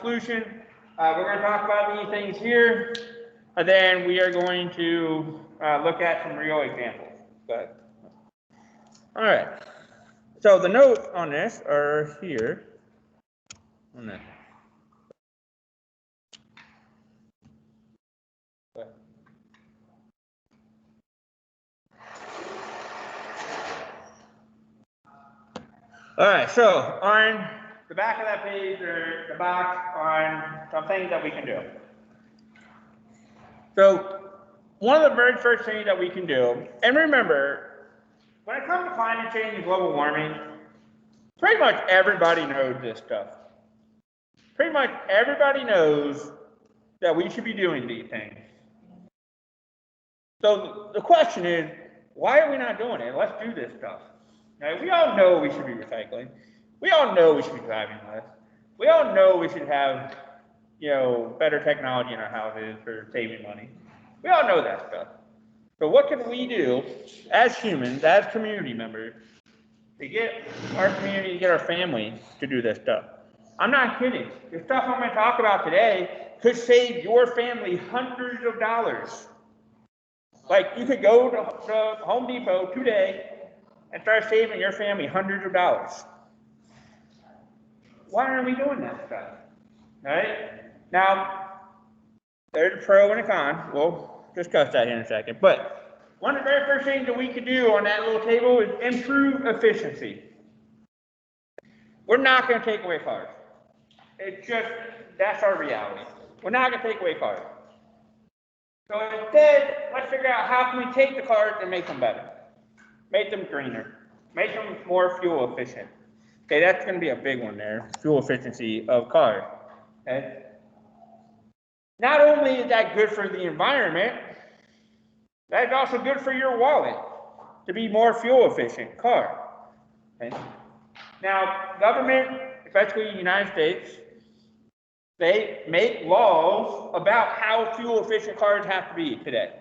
solution. We're going to talk about these things here, and then we are going to look at some real examples. But all right. So the notes on this are here. On that. All right, so on the back of that page, or the box on some things that we can do. So one of the very first things that we can do, and remember, when it comes to climate change and global warming, pretty much everybody knows this stuff. Pretty much everybody knows that we should be doing these things. So the question is, why are we not doing it? Let's do this stuff. Now, we all know we should be recycling. We all know we should be driving less. We all know we should have, better technology in our houses for saving money. We all know that stuff. So what can we do as humans, as community members, to get our community, to get our family to do this stuff? I'm not kidding. The stuff I'm going to talk about today could save your family hundreds of dollars. Like, you could go to Home Depot today and start saving your family hundreds of dollars. Why aren't we doing that stuff? Right? Now, there's a pro and a con. We'll discuss that in a second. But one of the very first things that we could do on that little table is improve efficiency. We're not going to take away cars. That's our reality. We're not going to take away cars. So instead, let's figure out how can we take the cars and make them better. Make them greener, make them more fuel efficient. Okay, that's going to be a big one there, fuel efficiency of cars. Okay. Not only is that good for the environment, that's also good for your wallet to be more fuel efficient car. Okay. Now, government, especially the United States, they make laws about how fuel efficient cars have to be today.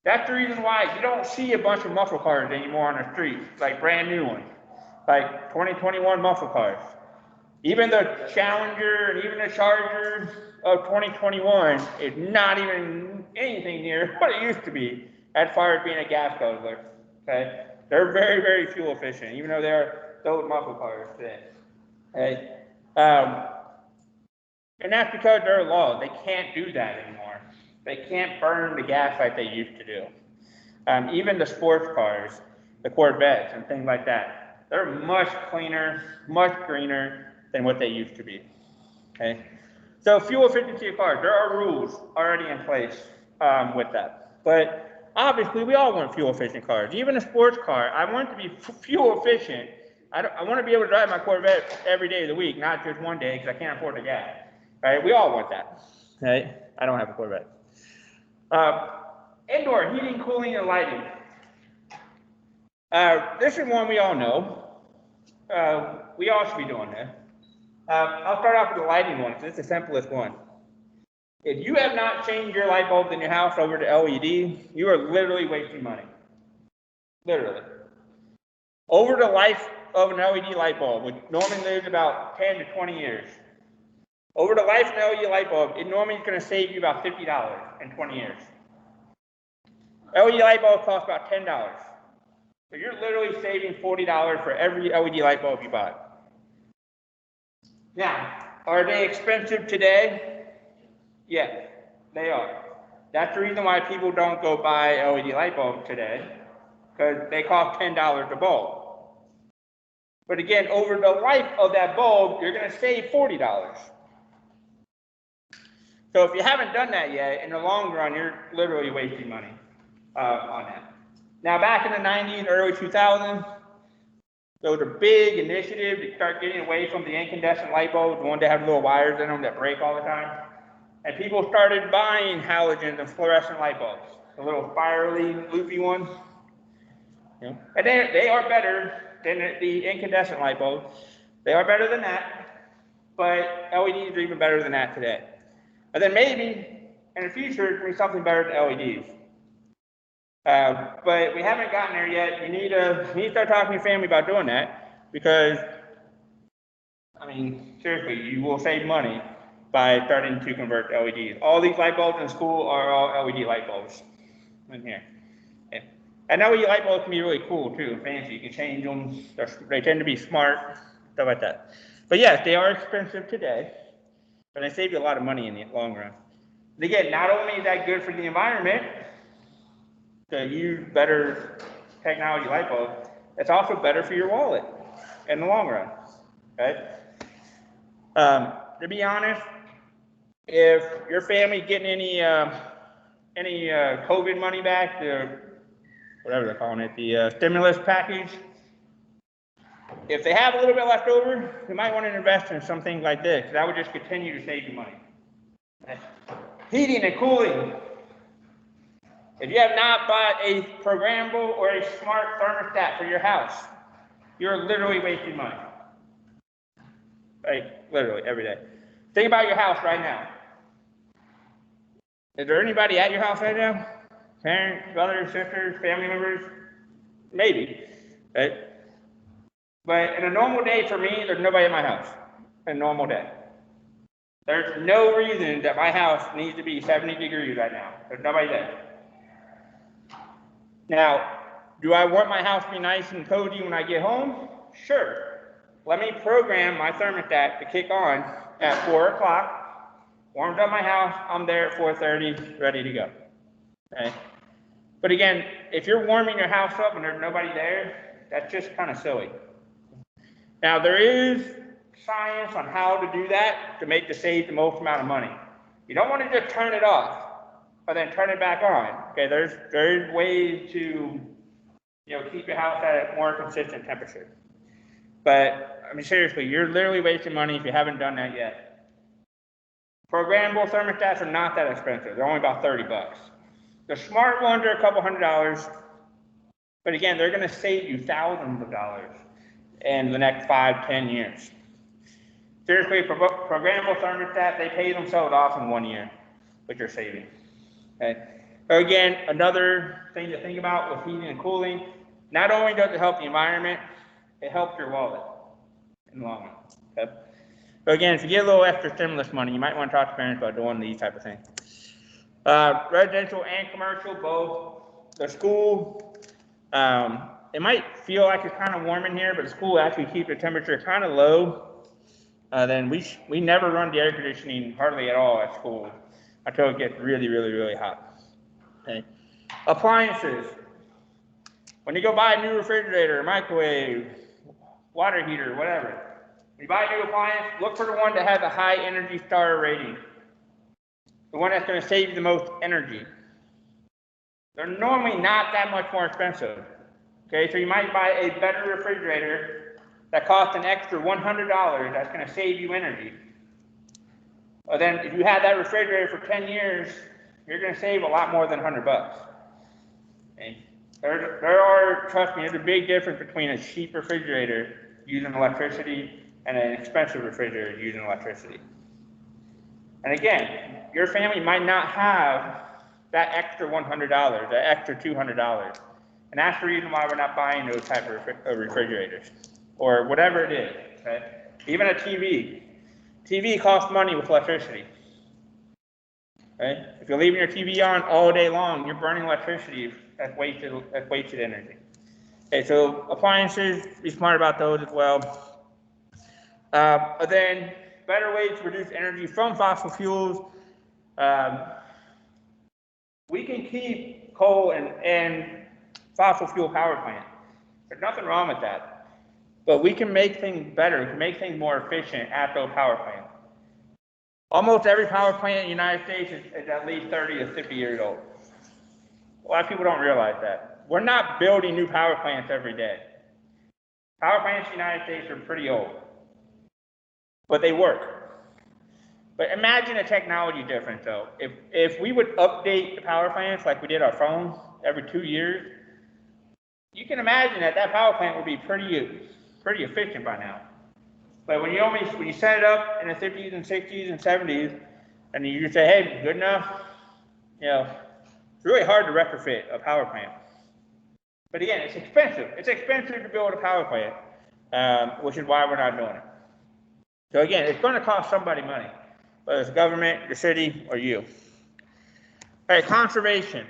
That's the reason why you don't see a bunch of muscle cars anymore on the street, like brand new ones, like 2021 muscle cars. Even the Challenger and even the Charger of 2021 is not even anything near what it used to be as far as being a gas guzzler. Okay, they're very, very fuel efficient, even though they're those muscle cars today. Okay, and that's because there are laws. They can't do that anymore. They can't burn the gas like they used to do. Even the sports cars, the Corvettes and things like that, they're much cleaner, much greener than what they used to be. Okay, so fuel efficiency of cars, there are rules already in place with that. But obviously, we all want fuel efficient cars. Even a sports car, I want it to be fuel efficient. I want to be able to drive my Corvette every day of the week, not just one day because I can't afford the gas. Right? We all want that. Right? I don't have a Corvette. Indoor heating, cooling, and lighting. This is one we all know. We all should be doing this. I'll start off with the lighting one, because it's the simplest one. If you have not changed your light bulbs in your house over to LED, you are literally wasting money. Literally. Over the life of an LED light bulb, which normally lives about 10 to 20 years, over the life of an LED light bulb, it normally is going to save you about $50 in 20 years. LED light bulb costs about $10. So you're literally saving $40 for every LED light bulb you buy. Now, are they expensive today? Yes, they are. That's the reason why people don't go buy LED light bulbs today, because they cost $10 a bulb. But again, over the life of that bulb, you're going to save $40. So if you haven't done that yet, in the long run, you're literally wasting money on that. Now, back in the 90s, early 2000s, there was a big initiative to start getting away from the incandescent light bulbs, the ones that have little wires in them that break all the time. And people started buying halogens and fluorescent light bulbs, the little spirally, loopy ones. And they are better than the incandescent light bulbs. They are better than that, but LEDs are even better than that today. And then maybe in the future, it's going to be something better than LEDs. But we haven't gotten there yet. You need to start talking to your family about doing that, because mean, seriously, you will save money by starting to convert to LEDs. All these light bulbs in school are all LED light bulbs in here. Yeah. And LED light bulbs can be really cool too, fancy. You can change them. They tend to be smart, stuff like that. But yes, they are expensive today, but they save you a lot of money in the long run. And again, not only is that good for the environment to use better technology light bulbs, it's also better for your wallet in the long run. Okay. To be honest, if your family getting any COVID money back, the whatever they're calling it, the stimulus package, if they have a little bit left over, you might want to invest in something like this. That would just continue to save you money. Heating and cooling. If you have not bought a programmable or a smart thermostat for your house, you're literally wasting money. Like, literally, every day. Think about your house right now. Is there anybody at your house right now? Parents, brothers, sisters, family members? Maybe, right? But in a normal day for me, there's nobody in my house. In a normal day. There's no reason that my house needs to be 70 degrees right now. There's nobody there. Now, do I want my house to be nice and cozy when I get home? Sure. Let me program my thermostat to kick on at 4 o'clock. Warmed up my house, I'm there at 4:30, ready to go. Okay. But again, if you're warming your house up and there's nobody there, that's just kind of silly. Now, there is science on how to do that to save the most amount of money. You don't want to just turn it off or then turn it back on. Okay, there's ways to keep your house at a more consistent temperature. But I mean, seriously, you're literally wasting money if you haven't done that yet. Programmable thermostats are not that expensive. They're only about $30. The smart ones are a couple $100, but again, they're going to save you thousands of dollars in the next 5-10 years. Seriously, programmable thermostat, they pay themselves off in 1 year, what you're saving. Okay. So again, another thing to think about with heating and cooling, not only does it help the environment, it helps your wallet in the long run. Okay. So again, if you get a little extra stimulus money, you might want to talk to parents about doing these type of things. Residential and commercial, both. The school, it might feel like it's kind of warm in here, but the school actually keeps the temperature kind of low. Then we never run the air conditioning hardly at all at school until it gets really, really, really hot. Okay. Appliances. When you go buy a new refrigerator, microwave, water heater, whatever, when you buy a new appliance, look for the one that has a high Energy Star rating. The one that's going to save you the most energy. They're normally not that much more expensive. Okay, so you might buy a better refrigerator that costs an extra $100 that's going to save you energy. But then if you have that refrigerator for 10 years, you're going to save a lot more than $100. Okay? There are, trust me, there's a big difference between a cheap refrigerator using electricity and an expensive refrigerator using electricity. And again, your family might not have that extra $100, that extra $200. And that's the reason why we're not buying those type of refrigerators or whatever it is. Okay? Even a TV. TV costs money with electricity. Okay? If you're leaving your TV on all day long, you're burning electricity. That's wasted energy. Okay, so appliances, be smart about those as well. But then better ways to reduce energy from fossil fuels. We can keep coal and fossil fuel power plants. There's nothing wrong with that. But we can make things better, we can make things more efficient at those power plants. Almost every power plant in the United States is at least 30 to 50 years old. A lot of people don't realize that. We're not building new power plants every day. Power plants in the United States are pretty old, but they work. But imagine a technology difference though. If we would update the power plants like we did our phones every 2 years, you can imagine that power plant would be pretty efficient by now. But when you set it up in the 50s and 60s and 70s, and you just say, hey, good enough, it's really hard to retrofit a power plant. But again, it's expensive. It's expensive to build a power plant, which is why we're not doing it. So again, it's going to cost somebody money, whether it's the government, the city, or you. All right, conservation.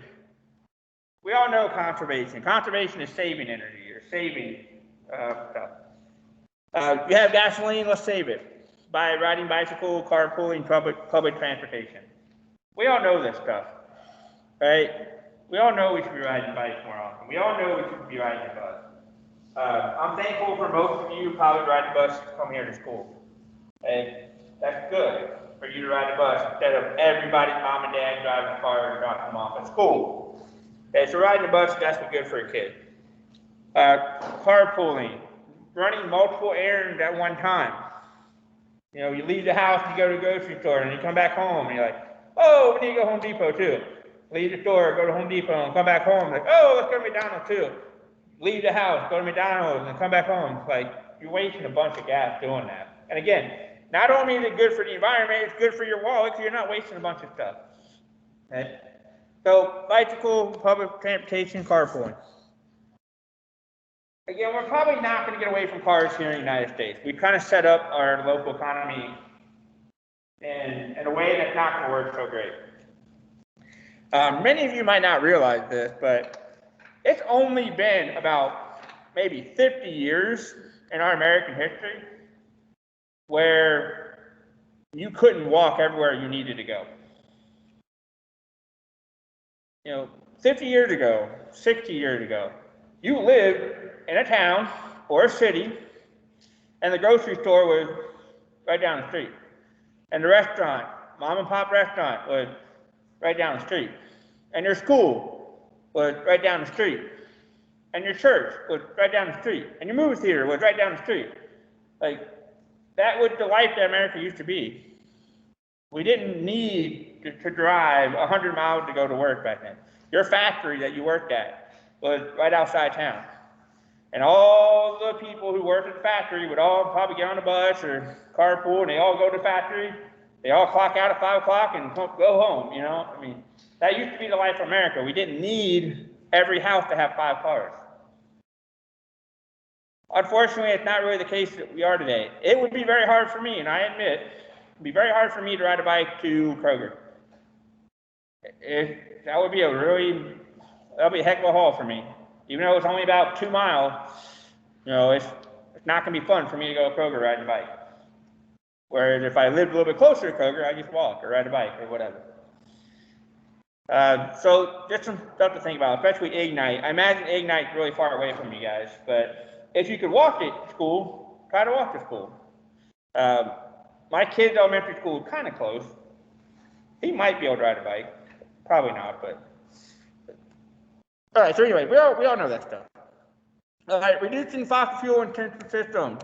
We all know conservation. Conservation is saving energy or saving stuff. You have gasoline, let's save it by riding bicycle, carpooling, public transportation. We all know this stuff, right? We all know we should be riding bikes more often. We all know we should be riding a bus. I'm thankful for most of you probably riding a bus to come here to school. And that's good for you to ride a bus instead of everybody's mom and dad driving a car and dropping them off at school. Okay, so riding a bus, that's good for a kid. Carpooling, running multiple errands at one time. You know, you leave the house, you go to the grocery store, and you come back home, and you're like, oh, we need to go Home Depot too. Leave the store, go to Home Depot, and come back home. Like, oh, let's go to McDonald's too. Leave the house, go to McDonald's, and come back home. It's like, you're wasting a bunch of gas doing that. And again, not only is it good for the environment, it's good for your wallet, because you're not wasting a bunch of stuff. Okay? So, bicycle, public transportation, carpooling. Again, we're probably not going to get away from cars here in the United States. We've kind of set up our local economy in a way that's not going to work so great. Many of you might not realize this, but it's only been about maybe 50 years in our American history where you couldn't walk everywhere you needed to go. You know, 50 years ago, 60 years ago, you lived in a town or a city, and the grocery store was right down the street. And the restaurant, mom and pop restaurant, was right down the street. And your school was right down the street. And your church was right down the street. And your movie theater was right down the street. Like, that was the life that America used to be. We didn't need to drive 100 miles to go to work back then. Your factory that you worked at was right outside town. And all the people who worked at the factory would all probably get on a bus or carpool, and they all go to the factory. They all clock out at 5 o'clock and go home, you know? I mean, that used to be the life of America. We didn't need every house to have 5 cars. Unfortunately, it's not really the case that we are today. It would be very hard for me, and I admit, it would be very hard for me to ride a bike to Kroger. That would be that'll be a heck of a haul for me. Even though it's only about 2 miles, you know, it's not going to be fun for me to go to Kroger riding a bike. Whereas if I lived a little bit closer to Kroger, I'd just walk or ride a bike or whatever. So just some stuff to think about, especially Ignite. I imagine Ignite's really far away from you guys, but if you could walk to school, try to walk to school. My kid's elementary school is kind of close. He might be able to ride a bike. Probably not, but. All right, so anyway, we all know that stuff. All right, reducing fossil fuel intensive systems.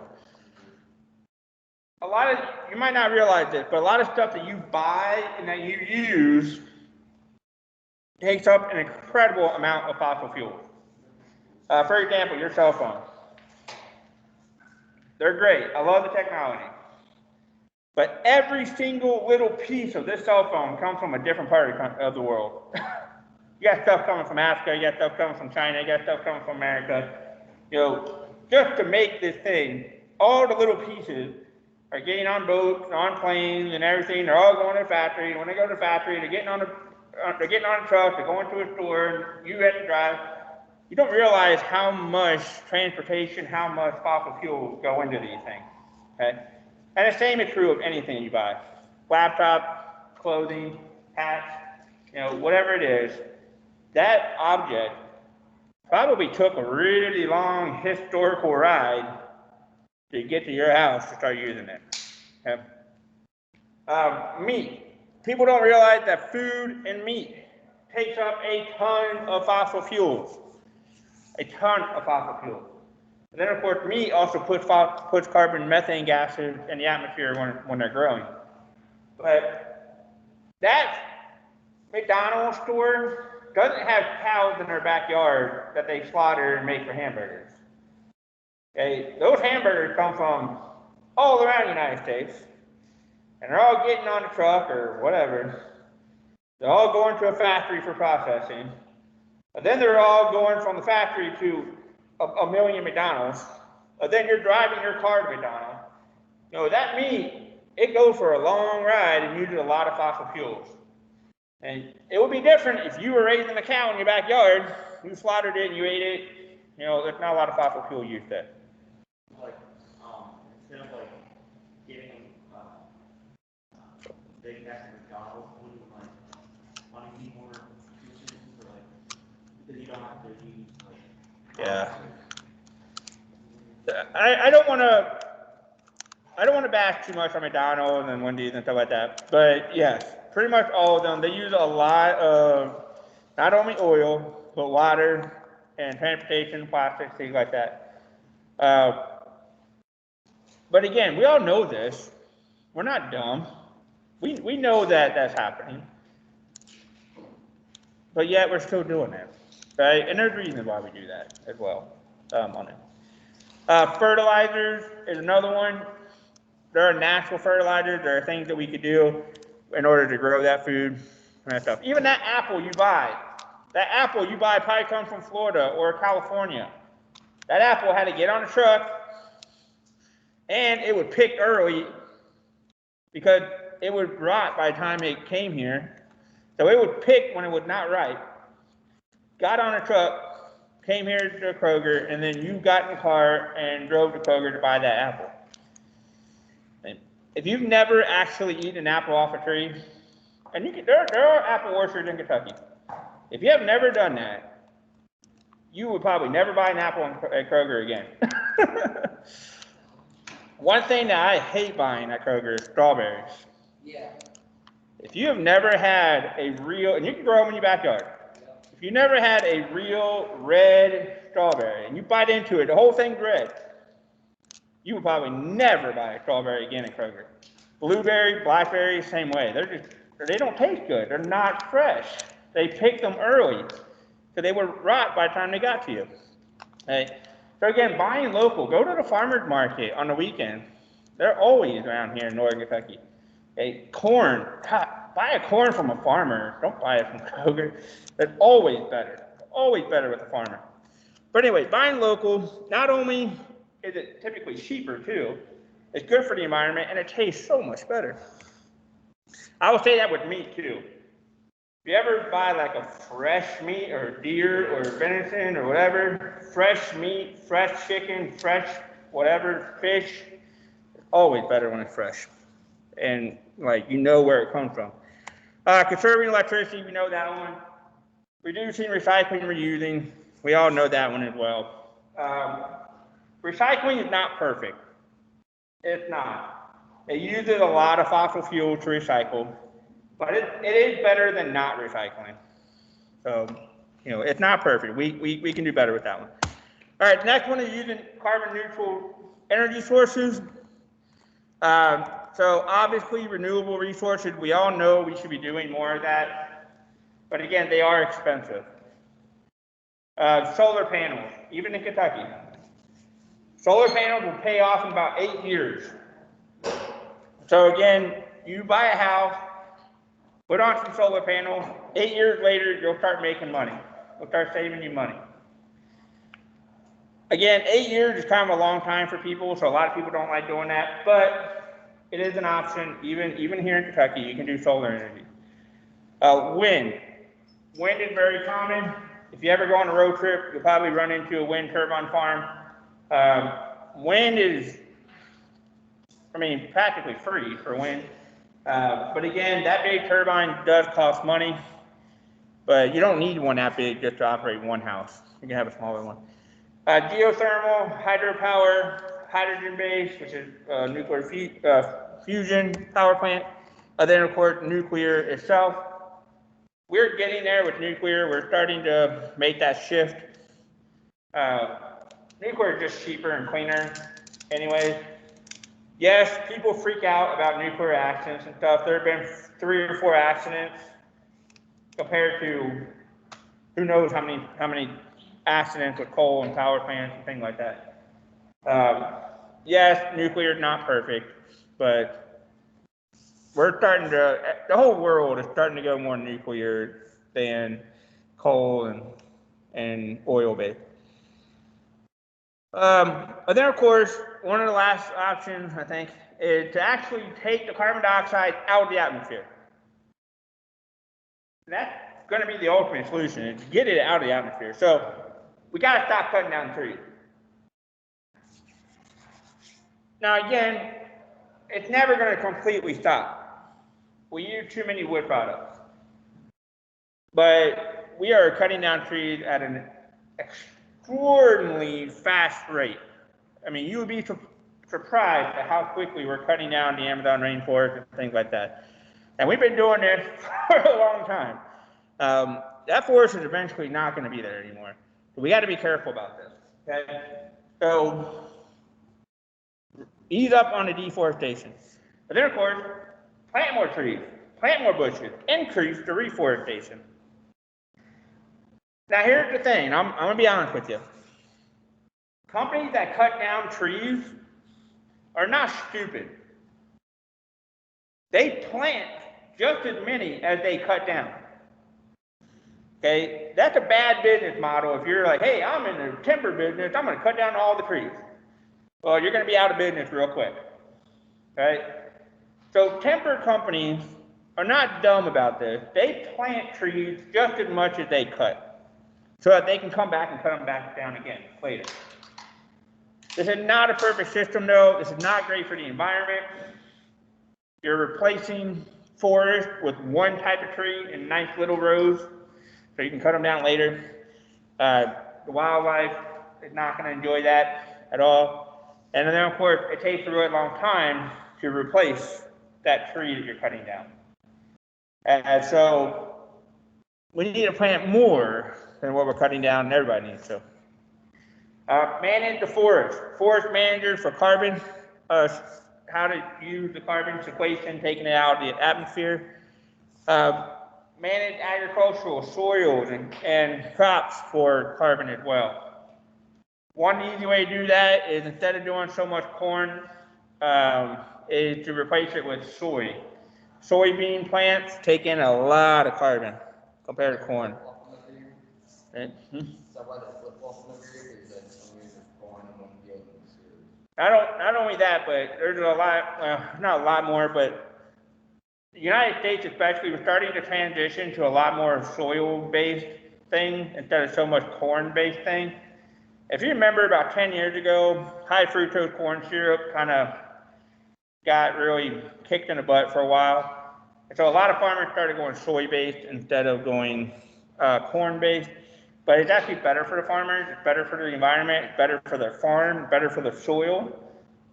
You might not realize this, but a lot of stuff that you buy and that you use takes up an incredible amount of fossil fuel. For example, your cell phone. They're great. I love the technology. But every single little piece of this cell phone comes from a different part of the world. You got stuff coming from Africa, you got stuff coming from China, you got stuff coming from America. You know, just to make this thing, all the little pieces are getting on boats, on planes, and everything. They're all going to the factory. And when they go to the factory, they're getting on a truck, they're going to a store, and you have to drive. You don't realize how much transportation, how much fossil fuels go into these things. Okay? And the same is true of anything you buy. Laptop, clothing, hats, you know, whatever it is. That object probably took a really long historical ride to get to your house to start using it. Okay? Meat. People don't realize that food and meat takes up a ton of fossil fuels. A ton of fossil fuels. And then, of course, meat also puts carbon and methane gases in the atmosphere when they're growing. But that McDonald's store doesn't have cows in their backyard that they slaughter and make for hamburgers. Okay, those hamburgers come from all around the United States, and they're all getting on the truck or whatever. They're all going to a factory for processing, and then they're all going from the factory to a million McDonald's. And then you're driving your car to McDonald's. that meat, it goes for a long ride and uses a lot of fossil fuels. And it would be different if you were raising a cow in your backyard, you slaughtered it and you ate it. There's not a lot of fossil fuel used there. Like, instead of like getting Big Mac at McDonald's, wouldn't want to eat more nutrition for because you don't have to use Yeah. I don't want to bash too much on McDonald's and Wendy's and stuff like that, but yes, pretty much all of them. They use a lot of not only oil but water and transportation, plastics, things like that. But again, we all know this. We're not dumb. We know that that's happening, but yet we're still doing it, right? And there's reasons why we do that as well on it. Fertilizers is another one. There are natural fertilizers. There are things that we could do in order to grow that food and that stuff. Even that apple you buy probably comes from Florida or California. That apple had to get on a truck, and it would pick early because it would rot by the time it came here. So it would pick when it was not ripe. Got on a truck, came here to Kroger, and then you got in the car and drove to Kroger to buy that apple. And if you've never actually eaten an apple off a tree, and there are apple orchards in Kentucky. If you have never done that, you would probably never buy an apple at Kroger again. One thing that I hate buying at Kroger is strawberries. Yeah. If you have never had a real, and you can grow them in your backyard. If you never had a real red strawberry and you bite into it, the whole thing's red, you would probably never buy a strawberry again at Kroger. Blueberry, blackberry, same way. They don't taste good. They're not fresh. They pick them early, so they would rot by the time they got to you. Okay. So again, buying local. Go to the farmer's market on the weekend. They're always around here in northern Kentucky. Okay. Corn. God, buy a corn from a farmer. Don't buy it from Kroger. It's always better. Always better with a farmer. But anyway, buying local, not only is it typically cheaper too, it's good for the environment and it tastes so much better. I will say that with meat too. If you ever buy like a fresh meat or deer or venison or whatever, fresh meat, fresh chicken, fresh whatever, fish, it's always better when it's fresh. And like, you know where it comes from. Conserving electricity, we know that one. Reducing, recycling, reusing, we all know that one as well. Recycling is not perfect. It's not. It uses a lot of fossil fuel to recycle, but it is better than not recycling. So, it's not perfect. We can do better with that one. All right, the next one is using carbon neutral energy sources. So obviously renewable resources, we all know we should be doing more of that, but again, they are expensive. Solar panels, even in Kentucky. Solar panels will pay off in about 8 years. So again, you buy a house, put on some solar panels, 8 years later, you'll start making money. You'll start saving you money. Again, 8 years is kind of a long time for people, so a lot of people don't like doing that, but it is an option. Even here in Kentucky, you can do solar energy. Wind. Wind is very common. If you ever go on a road trip, you'll probably run into a wind turbine farm. Wind is, practically free for wind. But again, that big turbine does cost money, but you don't need one that big just to operate one house. You can have a smaller one. Geothermal, hydropower, hydrogen-based, which is nuclear fusion power plant. Then, of course, nuclear itself. We're getting there with nuclear. We're starting to make that shift. Nuclear is just cheaper and cleaner anyways. Yes, people freak out about nuclear accidents and stuff. There have been 3 or 4 accidents compared to who knows how many accidents with coal and power plants and things like that. Yes, nuclear is not perfect, but the whole world is starting to go more nuclear than coal and oil-based. And then, of course, one of the last options, I think, is to actually take the carbon dioxide out of the atmosphere. That's going to be the ultimate solution, is to get it out of the atmosphere. So we got to stop cutting down trees. Now again, it's never going to completely stop. We use too many wood products. But we are cutting down trees at an extraordinarily fast rate. I mean, you would be surprised at how quickly we're cutting down the Amazon rainforest and things like that. And we've been doing this for a long time. That forest is eventually not going to be there anymore. So we got to be careful about this. Okay? So ease up on the deforestation. But then, of course, plant more trees, plant more bushes, increase the reforestation. Now, here's the thing. I'm going to be honest with you. Companies that cut down trees are not stupid. They plant just as many as they cut down. Okay? That's a bad business model if you're like, hey, I'm in the timber business, I'm going to cut down all the trees. Well, you're going to be out of business real quick. Right? So timber companies are not dumb about this. They plant trees just as much as they cut, so that they can come back and cut them back down again later. This is not a perfect system, though. This is not great for the environment. You're replacing forest with one type of tree in nice little rows, so you can cut them down later. The wildlife is not going to enjoy that at all. And then, of course, it takes a really long time to replace that tree that you're cutting down. And so we need to plant more than what we're cutting down, and everybody needs to. Manage the forest. Forest managers for carbon, how to use the carbon sequestration, taking it out of the atmosphere. Manage agricultural soils and crops for carbon as well. One easy way to do that is, instead of doing so much corn, is to replace it with soy. Soybean plants take in a lot of carbon compared to corn. Right? Not only that, but there's a lot, not a lot more, but the United States especially was starting to transition to a lot more soil-based thing instead of so much corn-based thing. If you remember, about 10 years ago, high fructose corn syrup kind of got really kicked in the butt for a while. And so a lot of farmers started going soy-based instead of going corn-based. But it's actually better for the farmers, it's better for the environment, it's better for their farm, better for the soil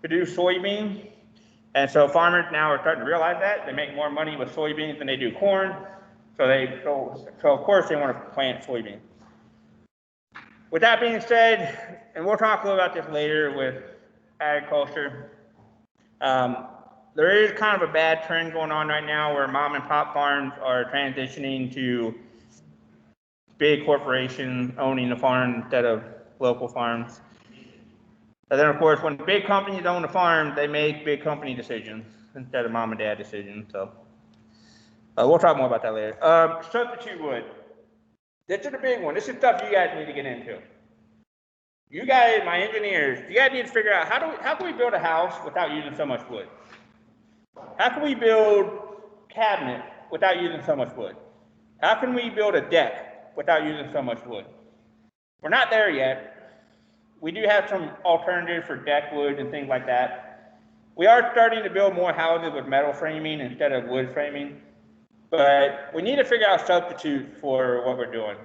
to do soybeans. And so farmers now are starting to realize that. They make more money with soybeans than they do corn. So of course they want to plant soybeans. With that being said, and we'll talk a little about this later with agriculture, there is kind of a bad trend going on right now where mom and pop farms are transitioning to big corporations owning the farm instead of local farms. And then, of course, when big companies own the farm, they make big company decisions instead of mom and dad decisions. So we'll talk more about that later. Substitute wood. This is a big one. This is stuff you guys need to get into. You guys, my engineers, you guys need to figure out how can we build a house without using so much wood? How can we build cabinets without using so much wood? How can we build a deck without using so much wood? We're not there yet. We do have some alternatives for deck wood and things like that. We are starting to build more houses with metal framing instead of wood framing, but we need to figure out substitutes for what we're doing.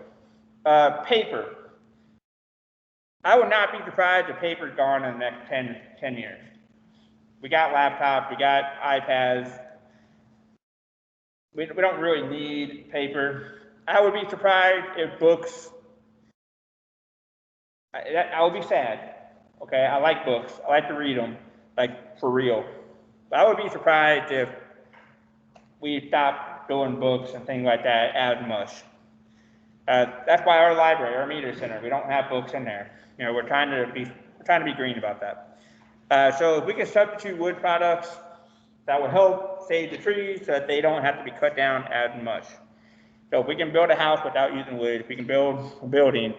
Paper. I would not be surprised if paper's gone in the next 10 years. We got laptops, we got iPads. We don't really need paper. I would be surprised if books, I would be sad. Okay, I like books. I like to read them, like for real. But I would be surprised if we stopped doing books and things like that as much. That's why our library, our media center, we don't have books in there. You know, we're trying to be green about that. So if we can substitute wood products, that would help save the trees so that they don't have to be cut down as much. So if we can build a house without using wood, if we can build a building,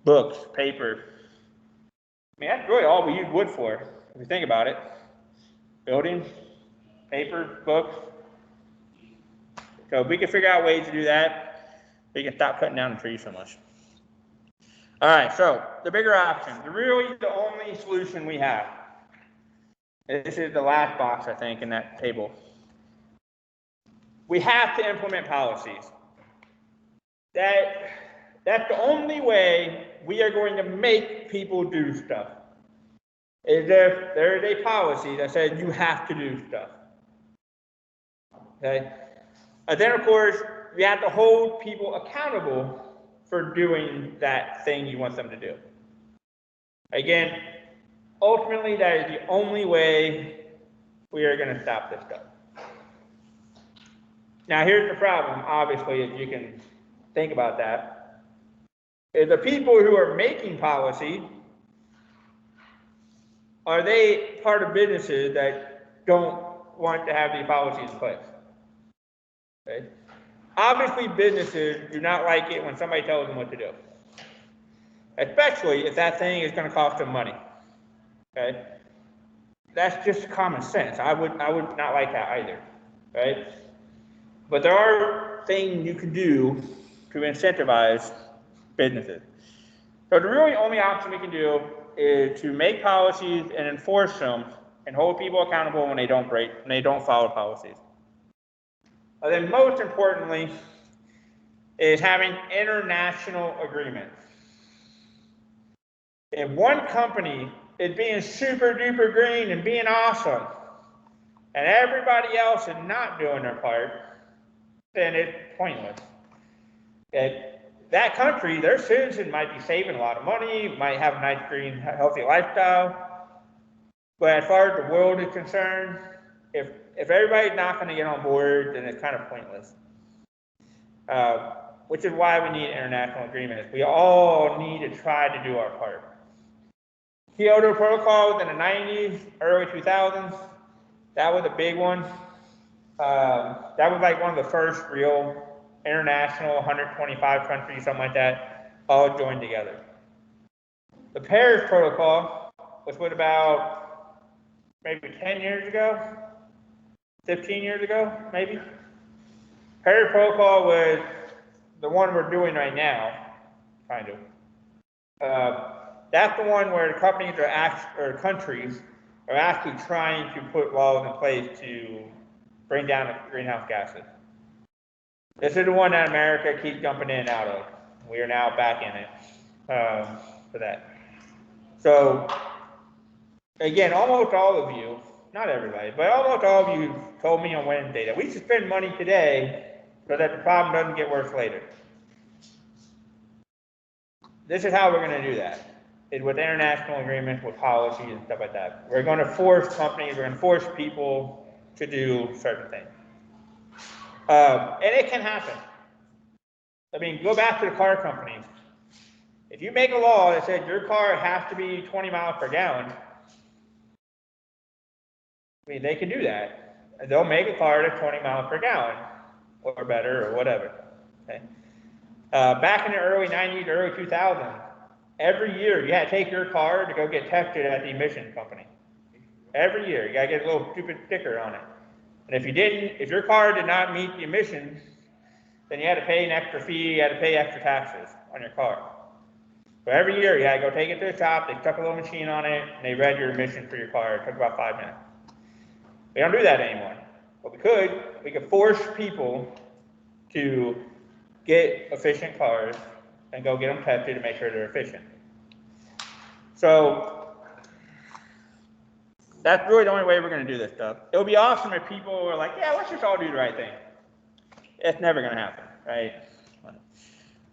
books, paper, I mean, that's really all we use wood for, if you think about it. Buildings, paper, books. So if we can figure out ways to do that, we can stop cutting down the trees so much. All right, so the bigger option, really the only solution we have. This is the last box, I think, in that table. We have to implement policies. That's the only way we are going to make people do stuff. Is if there is a policy that says you have to do stuff. Okay? And then, of course, we have to hold people accountable for doing that thing you want them to do. Again, ultimately, that is the only way we are going to stop this stuff. Now, here's the problem, obviously, if you can think about that, is the people who are making policy, are they part of businesses that don't want to have these policies in place? Okay. Obviously, businesses do not like it when somebody tells them what to do, especially if that thing is going to cost them money. Okay, that's just common sense. I would not like that either, right? But there are things you can do to incentivize businesses. So the really only option we can do is to make policies and enforce them and hold people accountable when they don't follow policies. And then most importantly is having international agreements. If one company is being super duper green and being awesome, and everybody else is not doing their part, then it's pointless. Okay? That country, their citizens might be saving a lot of money, might have a nice, green, healthy lifestyle, but as far as the world is concerned, if everybody's not going to get on board, then it's kind of pointless. Which is why we need international agreements. We all need to try to do our part. Kyoto Protocol was in the 90s, early 2000s. That was a big one. That was like one of the first real international 125 countries, something like that, all joined together. The Paris Protocol, which was about maybe 10 years ago, 15 years ago, maybe. Paris Protocol was the one we're doing right now, kind of. That's the one where the companies or countries are actually trying to put laws in place to bring down the greenhouse gases. This is the one that America keeps jumping in and out of. We are now back in it for that. So, again, almost all of you, not everybody, but almost all of you told me on Wednesday that we should spend money today so that the problem doesn't get worse later. This is how we're going to do that. Is with international agreements, with policies and stuff like that. We're going to force companies, we're going to force people to do certain things. And it can happen. I mean, go back to the car companies. If you make a law that says your car has to be 20 miles per gallon, I mean, they can do that. They'll make a car that's 20 miles per gallon, or better, or whatever. Okay? Back in the early 90s, early 2000s, every year you had to take your car to go get tested at the emissions company. Every year, you got to get a little stupid sticker on it. And if your car did not meet the emissions, then you had to pay an extra fee, you had to pay extra taxes on your car. So every year you had to go take it to the shop, they stuck a little machine on it, and they read your emissions for your car. It took about 5 minutes. We don't do that anymore. But we could force people to get efficient cars and go get them tested to make sure they're efficient. So that's really the only way we're going to do this stuff. It would be awesome if people were like, yeah, let's just all do the right thing. It's never going to happen, right? All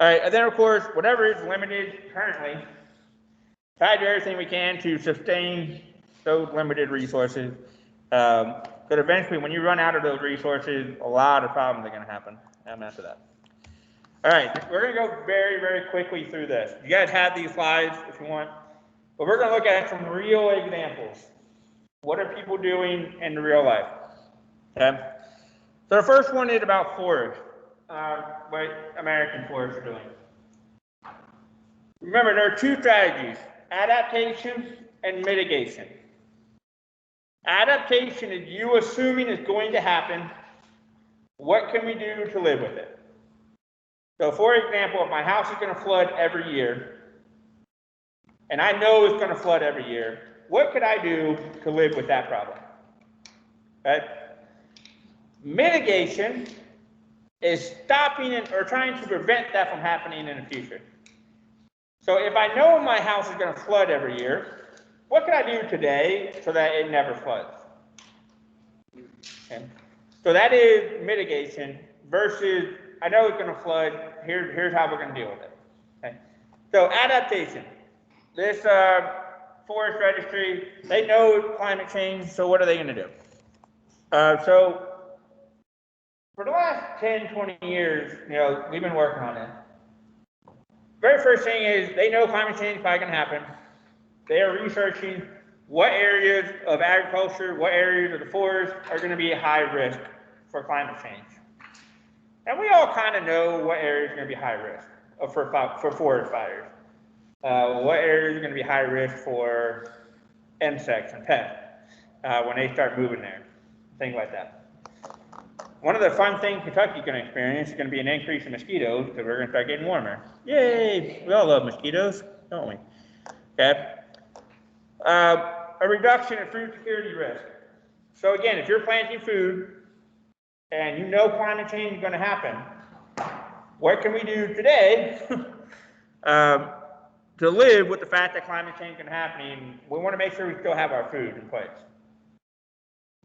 right, and then of course, whatever is limited currently, try to do everything we can to sustain those limited resources. Because eventually, when you run out of those resources, a lot of problems are going to happen after that. All right, we're going to go very, very quickly through this. You guys have these slides if you want, but we're going to look at some real examples. What are people doing in real life? Okay. So the first one is about forest, what American forests are doing. Remember, there are two strategies, adaptation and mitigation. Adaptation is you assuming it's going to happen. What can we do to live with it? So for example, if my house is going to flood every year, and I know it's going to flood every year, what could I do to live with that problem? Okay? Mitigation is stopping it or trying to prevent that from happening in the future. So if I know my house is going to flood every year, what can I do today so that it never floods? Okay. So that is mitigation versus I know it's going to flood. Here's how we're going to deal with it. Okay. So adaptation. This forest registry, they know climate change. So what are they going to do? So for the last 10, 20 years, we've been working on it. Very first thing is they know climate change is probably going to happen. They are researching what areas of agriculture, what areas of the forest are going to be high risk for climate change. And we all kind of know what areas are going to be high risk for forest fires. What areas are going to be high risk for insects and pests when they start moving there, things like that. One of the fun things Kentucky's going to experience is going to be an increase in mosquitoes because we're going to start getting warmer. Yay! We all love mosquitoes, don't we? Okay. A reduction in food security risk. So again, if you're planting food and you know climate change is going to happen, what can we do today to live with the fact that climate change is going to happen? We want to make sure we still have our food in place.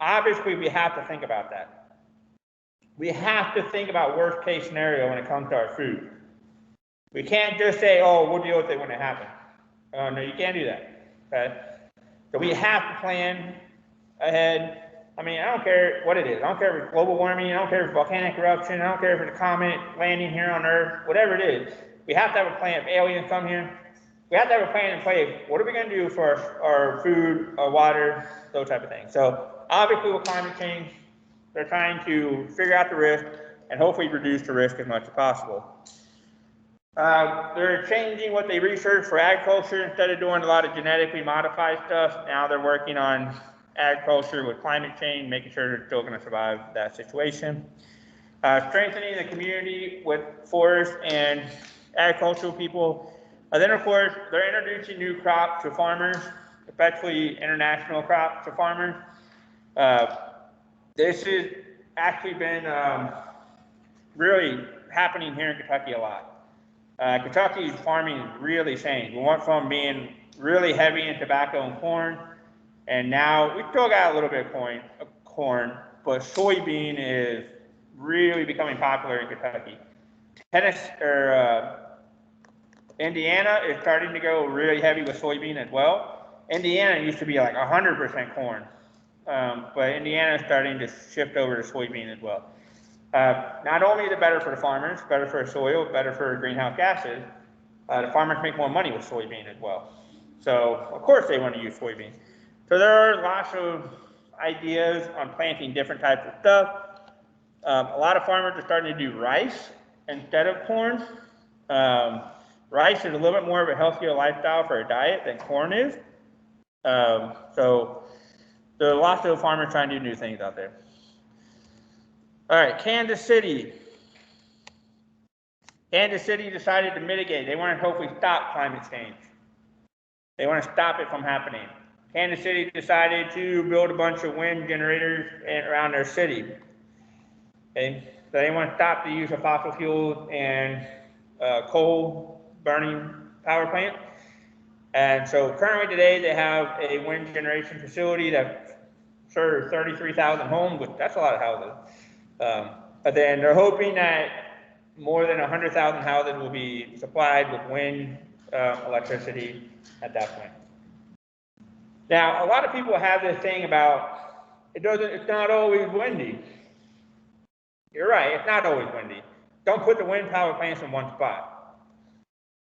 Obviously, we have to think about that. We have to think about worst case scenario when it comes to our food. We can't just say, oh, we'll deal with it when it happens. No, you can't do that. Okay? So we have to plan ahead. I mean, I don't care what it is. I don't care if it's global warming. I don't care if it's volcanic eruption. I don't care if it's a comet landing here on Earth. Whatever it is, we have to have a plan. If aliens come here, we have to have a plan in place. What are we going to do for our food, our water, those type of things. So obviously with climate change, they're trying to figure out the risk and hopefully reduce the risk as much as possible. They're changing what they research for agriculture. Instead of doing a lot of genetically modified stuff, now they're working on agriculture with climate change, making sure they're still going to survive that situation. Strengthening the community with forest and agricultural people. Then of course, they're introducing new crops to farmers, especially international crops to farmers. This has actually been really happening here in Kentucky a lot. Kentucky's farming is really changed. We went from being really heavy in tobacco and corn, and now we still got a little bit of corn, but soybean is really becoming popular in Kentucky. Indiana is starting to go really heavy with soybean as well. Indiana used to be like 100% corn, but Indiana is starting to shift over to soybean as well. Not only is it better for the farmers, better for the soil, better for greenhouse gases, the farmers make more money with soybean as well. So, of course, they want to use soybean. So there are lots of ideas on planting different types of stuff. A lot of farmers are starting to do rice instead of corn. Rice is a little bit more of a healthier lifestyle for a diet than corn is. So there are lots of farmers trying to do new things out there. All right, Kansas City. Kansas City decided to mitigate. They want to hopefully stop climate change. They want to stop it from happening. Kansas City decided to build a bunch of wind generators around their city. Okay, so they want to stop the use of fossil fuels and coal burning power plant. And so currently today they have a wind generation facility that serves 33,000 homes, which that's a lot of houses. But then they're hoping that more than 100,000 houses will be supplied with wind electricity at that point. Now, a lot of people have this thing about it's not always windy. You're right, it's not always windy. Don't put the wind power plants in one spot.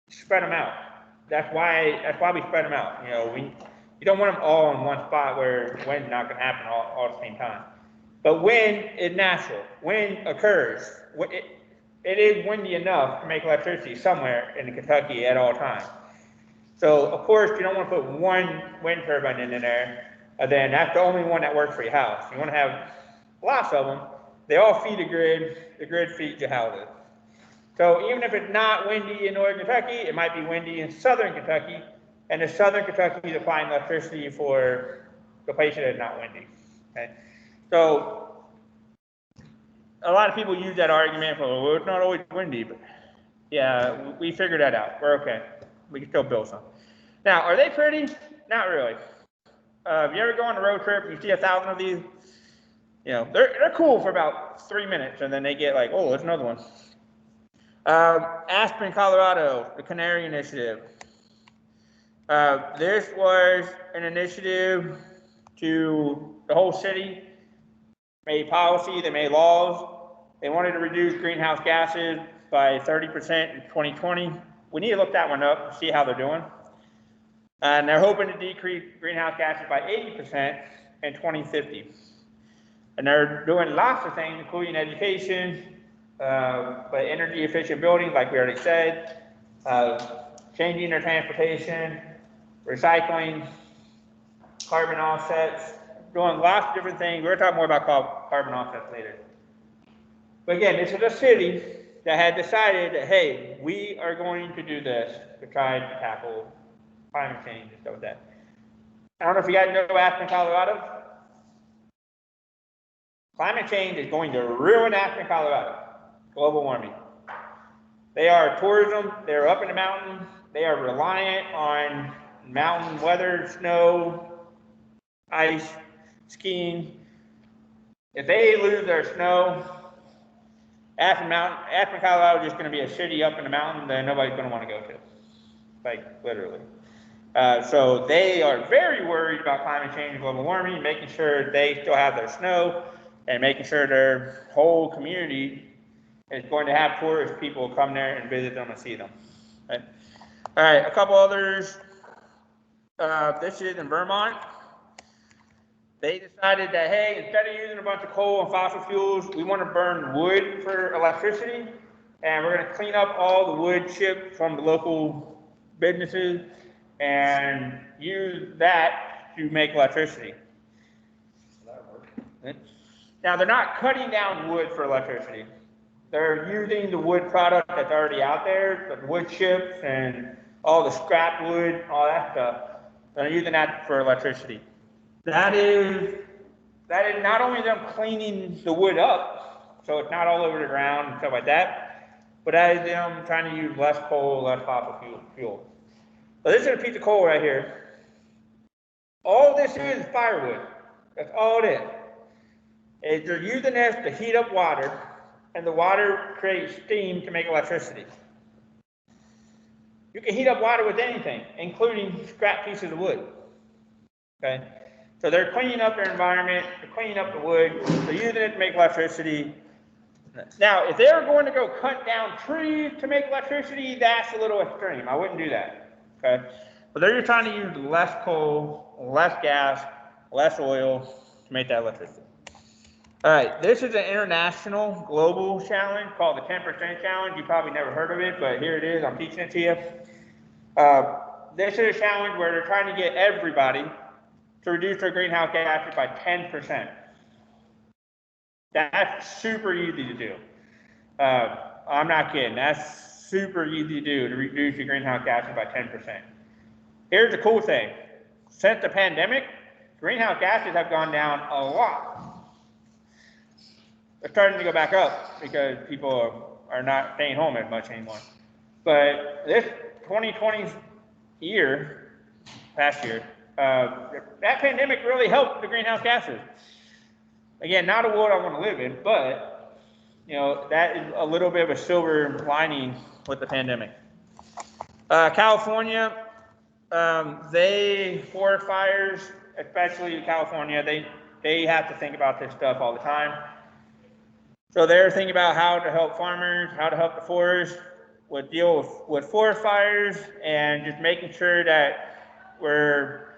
Spread them out. That's why we spread them out. You don't want them all in one spot where wind's not going to happen all at the same time. But wind is natural. Wind occurs. It is windy enough to make electricity somewhere in Kentucky at all times. So, of course, you don't want to put one wind turbine in there And then that's the only one that works for your house. You want to have lots of them. They all feed the grid feeds your houses. So even if it's not windy in northern Kentucky, it might be windy in southern Kentucky, and in southern Kentucky is applying electricity for the places that is not windy. Okay? So a lot of people use that argument for, well, it's not always windy, but yeah, we figured that out. We're okay. We can still build some. Now, are they pretty? Not really. If you ever go on a road trip and you see 1,000 of these, you know, they're cool for about 3 minutes, and then they get like, oh, there's another one. Aspen, Colorado, the Canary Initiative. This was an initiative to the whole city, made policy, they made laws. They wanted to reduce greenhouse gases by 30% in 2020. We need to look that one up and see how they're doing. And they're hoping to decrease greenhouse gases by 80% in 2050. And they're doing lots of things, including education, but energy efficient buildings, like we already said, changing their transportation, recycling, carbon offsets, doing lots of different things. We're going to talk more about carbon offsets later. But again, this is a city that had decided that, hey, we are going to do this to try to tackle climate change and stuff like that. I don't know if you guys know Aspen, Colorado. Climate change is going to ruin Aspen, Colorado. Global warming. They are tourism. They're up in the mountains. They are reliant on mountain weather, snow, ice, skiing. If they lose their snow, Aspen, Colorado is just going to be a city up in the mountain that nobody's going to want to go to. Like, literally. So they are very worried about climate change and global warming, making sure they still have their snow, and making sure their whole community is going to have tourist people come there and visit them and see them. Okay. All right, a couple others. This is in Vermont. They decided that, hey, instead of using a bunch of coal and fossil fuels, we want to burn wood for electricity, and we're going to clean up all the wood chips from the local businesses and use that to make electricity. Now, they're not cutting down wood for electricity. They're using the wood product that's already out there, the wood chips and all the scrap wood, all that stuff. They're using that for electricity. That is not only them cleaning the wood up, so it's not all over the ground and stuff like that, but that is them trying to use less coal, less fossil fuel. So this is a piece of coal right here. All this is firewood. That's all it is. They're using this to heat up water, and the water creates steam to make electricity. You can heat up water with anything, including scrap pieces of wood. Okay? So they're cleaning up their environment, they're cleaning up the wood, they're using it to make electricity. Now, if they're going to go cut down trees to make electricity, that's a little extreme. I wouldn't do that. Okay? But they're just trying to use less coal, less gas, less oil to make that electricity. All right, this is an international global challenge called the 10% Challenge. You probably never heard of it, but here it is. I'm teaching it to you. This is a challenge where they're trying to get everybody to reduce their greenhouse gases by 10%. That's super easy to do. I'm not kidding. That's super easy to do, to reduce your greenhouse gases by 10%. Here's the cool thing. Since the pandemic, greenhouse gases have gone down a lot. They're starting to go back up because people are not staying home as much anymore. But this 2020 year, past year, that pandemic really helped the greenhouse gases. Again, not a world I want to live in, but you know, that is a little bit of a silver lining with the pandemic. California, forest fires, especially in California, they have to think about this stuff all the time. So they're thinking about how to help farmers, how to help the forest, deal with forest fires, and just making sure that we're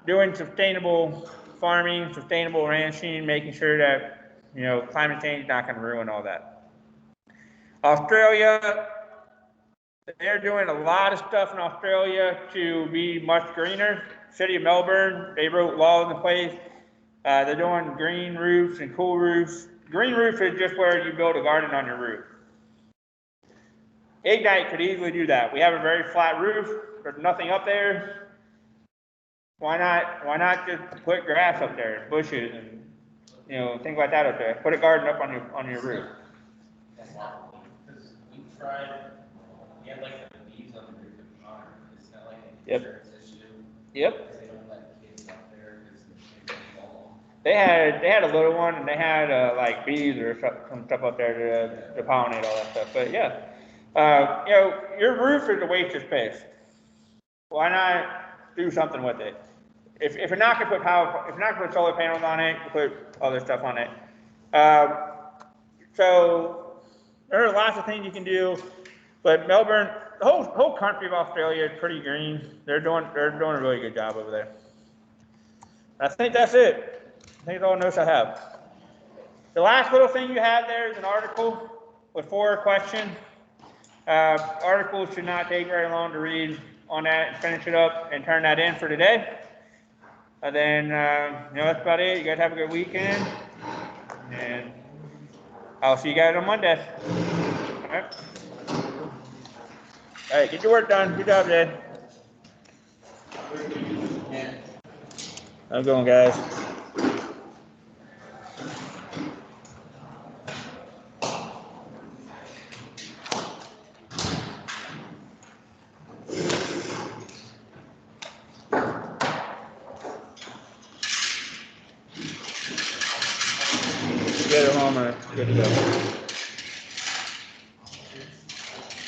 doing sustainable farming, sustainable ranching, making sure that, you know, climate change is not going to ruin all that. Australia, they're doing a lot of stuff in Australia to be much greener. City of Melbourne, they wrote laws in place. They're doing green roofs and cool roofs. Green roof is just where you build a garden on your roof. Ignite could easily do that. We have a very flat roof. There's nothing up there. Why not just put grass up there, bushes, and things like that up there. Put a garden up on your roof. That's not because we tried. We had like the bees on the roof of Connor. It's not like an insurance issue. Yep. Because they don't let kids up there because they fall. They had a little one, and they had like bees or some stuff up there to pollinate all that stuff. But yeah, your roof is a waste of space. Why not do something with it? If you're not gonna put solar panels on it, you put other stuff on it. So there are lots of things you can do, but Melbourne, the whole country of Australia is pretty green. They're doing a really good job over there. I think that's it. I think that's all the notes I have. The last little thing you have there is an article with 4 questions. Articles should not take very long to read on that and finish it up and turn that in for today. And then, that's about it. You guys have a good weekend. And I'll see you guys on Monday. All right. All right, get your work done. Good job, Jay. How's it going, guys? Get it home and it's good to go.